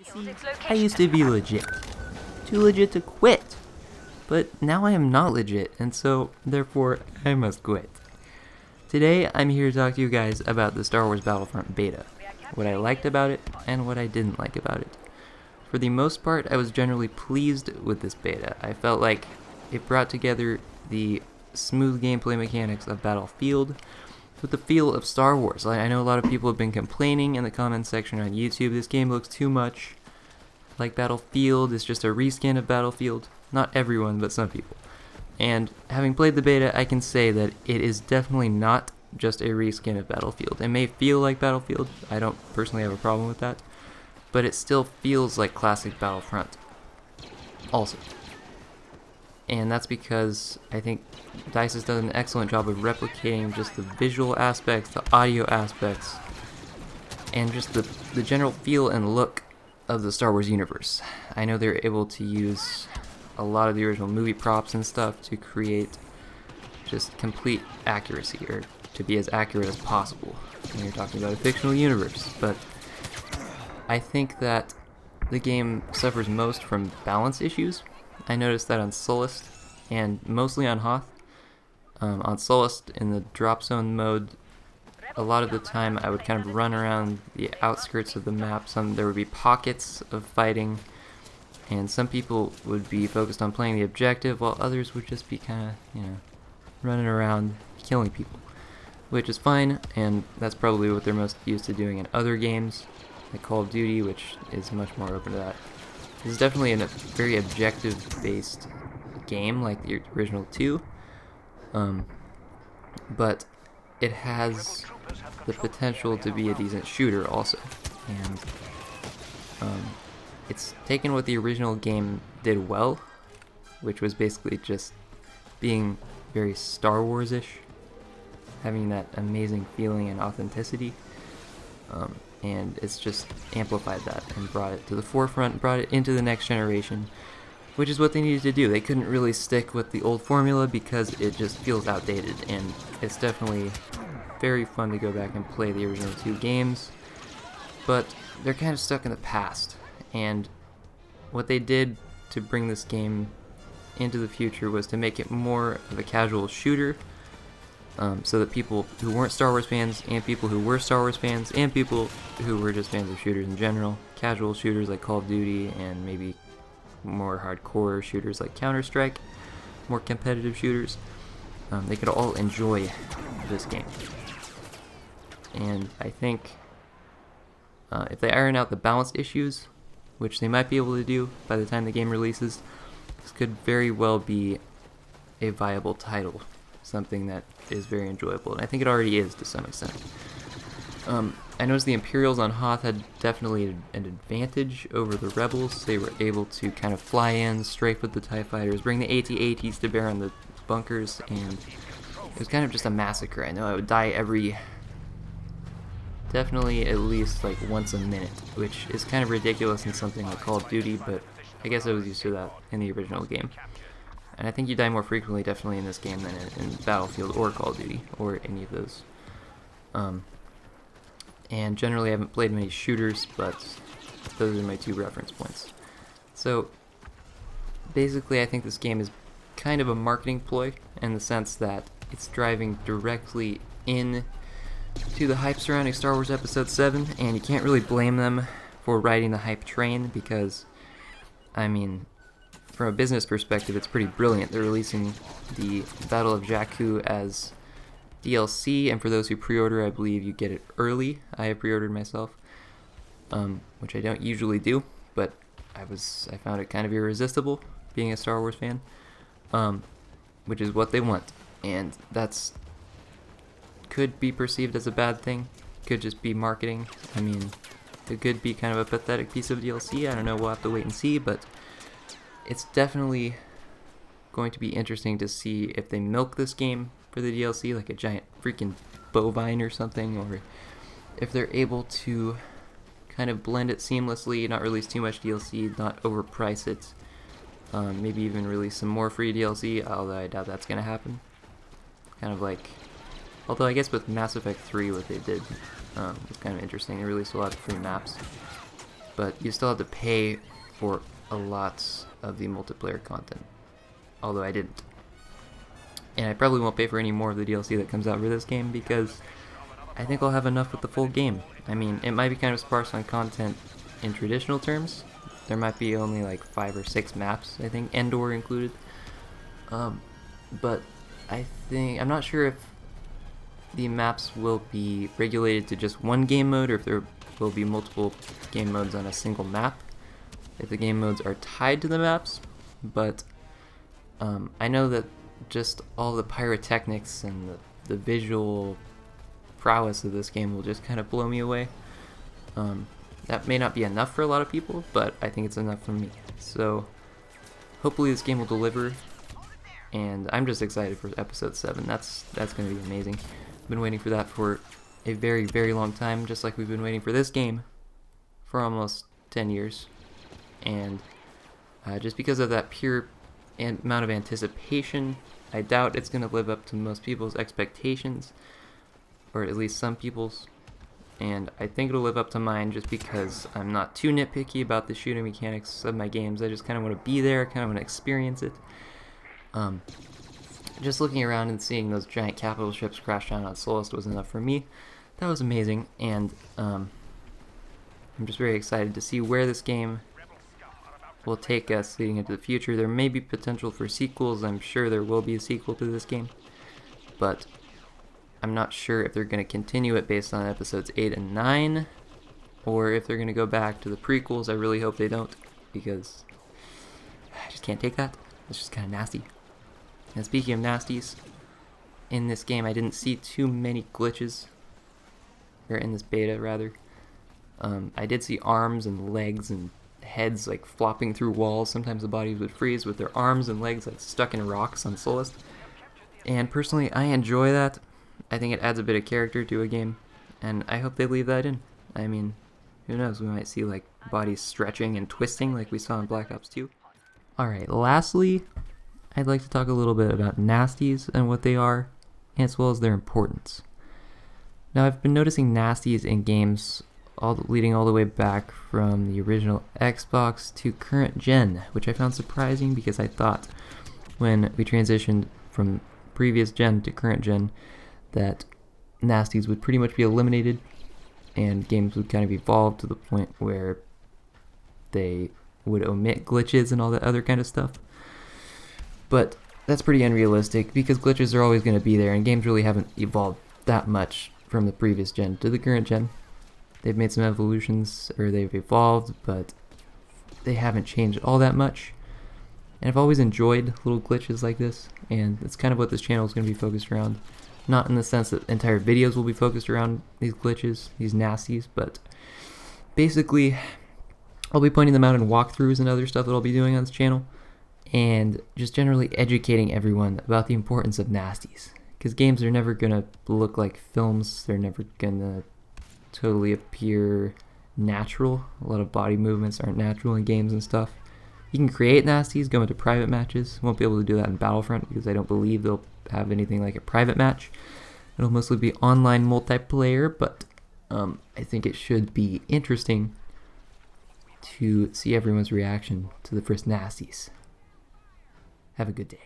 See, I used to be legit. Too legit to quit. But now I am not legit, and so, therefore, I must quit. Today, I'm here to talk to you guys about the Star Wars Battlefront Beta. What I liked about it, and what I didn't like about it. For the most part, I was generally pleased with this beta. I felt like it brought together the smooth gameplay mechanics of Battlefield with the feel of Star Wars. I know a lot of people have been complaining in the comments section on YouTube, this game looks too much like Battlefield, it's just a reskin of Battlefield. Not everyone, but some people. And having played the beta, I can say that it is definitely not just a reskin of Battlefield. It may feel like Battlefield, I don't personally have a problem with that, but it still feels like classic Battlefront also. And that's because I think DICE has done an excellent job of replicating just the visual aspects, the audio aspects, and just the general feel and look of the Star Wars universe. I know they're able to use a lot of the original movie props and stuff to create just complete accuracy, or to be as accurate as possible when you're talking about a fictional universe. But I think that the game suffers most from balance issues. I noticed that on Solist, and mostly on Hoth. On Solist, in the drop zone mode, a lot of the time I would kind of run around the outskirts of the map. There would be pockets of fighting, and some people would be focused on playing the objective, while others would just be kind of, running around killing people. Which is fine, and that's probably what they're most used to doing in other games, like Call of Duty, which is much more open to that. This is definitely a very objective-based game, like the original 2, but it has the potential to be a decent shooter also, and it's taken what the original game did well, which was basically just being very Star Wars-ish, having that amazing feeling and authenticity, and it's just amplified that and brought it to the forefront, brought it into the next generation, which is what they needed to do. They couldn't really stick with the old formula because it just feels outdated, and it's definitely very fun to go back and play the original 2 games, but they're kind of stuck in the past, and what they did to bring this game into the future was to make it more of a casual shooter, so that people who weren't Star Wars fans, and people who were Star Wars fans, and people who were just fans of shooters in general, casual shooters like Call of Duty, and maybe more hardcore shooters like Counter-Strike, more competitive shooters, they could all enjoy this game. And I think if they iron out the balance issues, which they might be able to do by the time the game releases, this could very well be a viable title, something that is very enjoyable, and I think it already is to some extent. I noticed the Imperials on Hoth had definitely an advantage over the Rebels. They were able to kind of fly in, strafe with the TIE fighters, bring the AT-ATs to bear on the bunkers, and it was kind of just a massacre. I know I would die definitely at least like once a minute, which is kind of ridiculous in something like Call of Duty, but I guess I was used to that in the original game. And I think you die more frequently definitely in this game than in Battlefield or Call of Duty, or any of those. And generally I haven't played many shooters, but those are my 2 reference points. So basically I think this game is kind of a marketing ploy, in the sense that it's driving directly in to the hype surrounding Star Wars Episode 7, and you can't really blame them for riding the hype train, because, I mean, from a business perspective, it's pretty brilliant. They're releasing the Battle of Jakku as DLC, and for those who pre-order, I believe you get it early. I have pre-ordered myself, which I don't usually do, but I found it kind of irresistible, being a Star Wars fan, which is what they want, and that's could be perceived as a bad thing, could just be marketing. I mean, it could be kind of a pathetic piece of DLC, I don't know, we'll have to wait and see, but it's definitely going to be interesting to see if they milk this game for the DLC like a giant freaking bovine or something, or if they're able to kind of blend it seamlessly, not release too much DLC, not overprice it, maybe even release some more free DLC, although I doubt that's going to happen. Kind of like, although I guess with Mass Effect 3 what they did was kind of interesting. They released a lot of free maps. but you still have to pay for a lot of the multiplayer content, although I didn't. And I probably won't pay for any more of the DLC that comes out for this game because I think I'll have enough with the full game. I mean, it might be kind of sparse on content in traditional terms. There might be only like 5 or 6 maps, I think, Endor included. But I'm not sure if the maps will be regulated to just one game mode or if there will be multiple game modes on a single map, if the game modes are tied to the maps. But I know that just all the pyrotechnics and the visual prowess of this game will just kind of blow me away. That may not be enough for a lot of people, but I think it's enough for me. So hopefully this game will deliver, and I'm just excited for episode 7. That's going to be amazing. I've been waiting for that for a very, very long time, just like we've been waiting for this game for almost 10 years. And just because of that pure amount of anticipation, I doubt it's going to live up to most people's expectations, or at least some people's. And I think it'll live up to mine just because I'm not too nitpicky about the shooting mechanics of my games. I just kind of want to be there, kind of want to experience it. Just looking around and seeing those giant capital ships crash down on Solist was enough for me. That was amazing, and I'm just very excited to see where this game will take us leading into the future. There may be potential for sequels. I'm sure there will be a sequel to this game, but I'm not sure if they're going to continue it based on episodes 8 and 9, or if they're going to go back to the prequels. I really hope they don't, because I just can't take that. It's just kind of nasty. And speaking of nasties, in this game I didn't see too many glitches, or in this beta rather. I did see arms and legs and heads like flopping through walls. Sometimes the bodies would freeze with their arms and legs like stuck in rocks on Solist. And personally, I enjoy that. I think it adds a bit of character to a game, and I hope they leave that in. I mean, who knows, we might see like bodies stretching and twisting like we saw in Black Ops 2. Alright, lastly, I'd like to talk a little bit about nasties and what they are, as well as their importance. Now, I've been noticing nasties in games leading all the way back from the original Xbox to current gen, which I found surprising because I thought when we transitioned from previous gen to current gen that nasties would pretty much be eliminated and games would kind of evolve to the point where they would omit glitches and all that other kind of stuff. But that's pretty unrealistic because glitches are always going to be there, and games really haven't evolved that much from the previous gen to the current gen. They've made some evolutions, or they've evolved, but they haven't changed all that much. And I've always enjoyed little glitches like this, and that's kind of what this channel is going to be focused around. Not in the sense that entire videos will be focused around these glitches, these nasties, but basically I'll be pointing them out in walkthroughs and other stuff that I'll be doing on this channel, and just generally educating everyone about the importance of nasties. Because games are never going to look like films, they're never going to totally appear natural. A lot of body movements aren't natural in games and stuff. You can create nasties, go into private matches. Won't be able to do that in Battlefront because I don't believe they'll have anything like a private match. It'll mostly be online multiplayer, but I think it should be interesting to see everyone's reaction to the first nasties. Have a good day.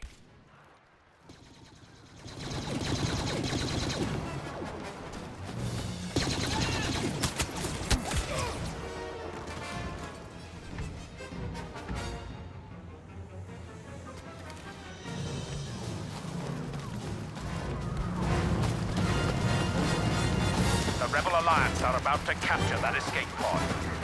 The Rebel Alliance are about to capture that escape pod.